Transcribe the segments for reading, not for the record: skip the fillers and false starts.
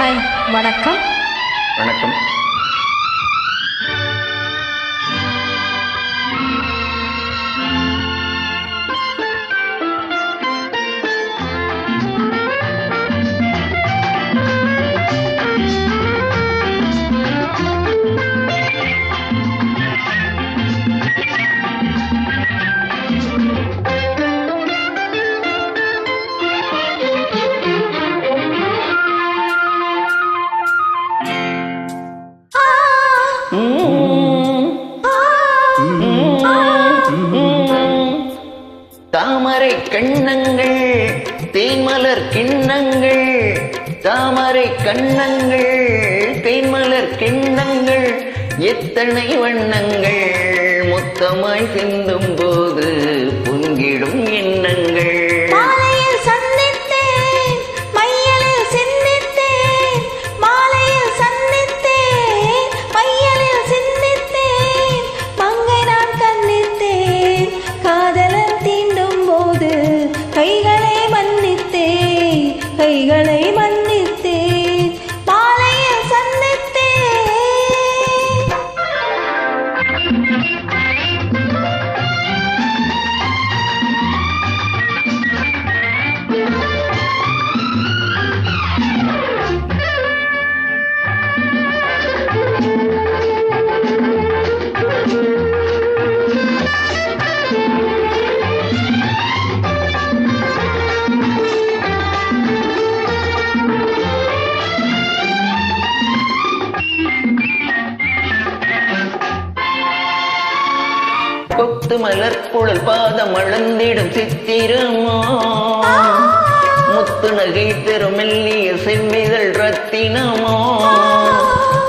Hi, வணக்கம். வணக்கம். தாமரை கண்ணங்கள் தேன்மலர் கிண்ணங்கள், தாமரை கண்ணங்கள் தேன்மலர் கிண்ணங்கள், எத்தனை வண்ணங்கள் மொத்தமாய் சிந்தும் போது பொங்கிடும் எண்ணங்கள். கைகளை மன்னித்தேன், மாலையில் சந்தித்தேன். கொத்து மலர் குழல் பாதம் அளந்திடும் சித்திரமோ, முத்து நகை பெரும் மெல்லிய செவ்விதழ் ரத்தினமோ.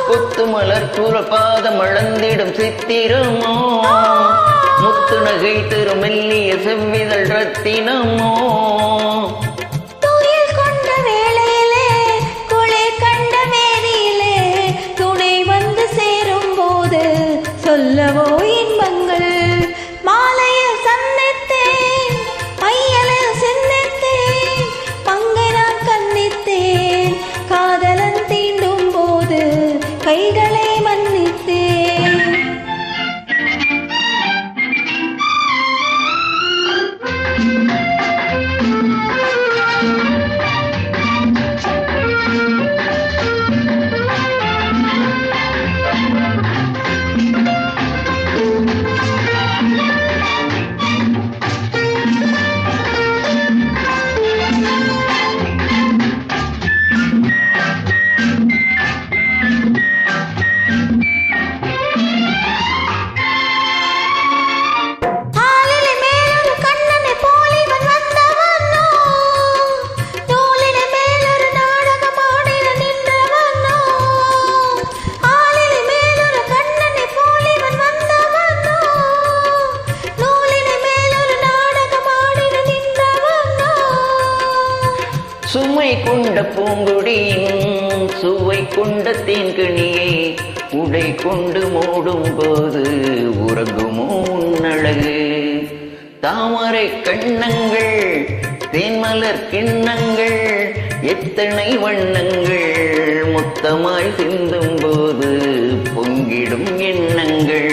கொத்து மலர் குழல் பாதம் அளந்திடும் சித்திரமோ, முத்து நகை பெரும் மெல்லிய செவ்விதழ் ரத்தினமோ. சொல்லவோ இன்பங்கள், மாலையில் சந்தித்தேன், மையலில் சிந்தித்தேன், பங்கை நான் கன்னித்தேன், காதலன் தீண்டும் போது கைகளை மன்னித்தேன். சுமை கொண்ட பூங்குடியின் சுவை கொண்ட தேன்கனியை உடை கொண்டு மூடும் போது உறங்குமோ உன்னழகு. தாமரை கண்ணங்கள் தேன்மலர் கிண்ணங்கள், எத்தனை வண்ணங்கள் மொத்தமாய் சிந்தும் போது பொங்கிடும் எண்ணங்கள்.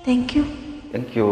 Thank you. Thank you.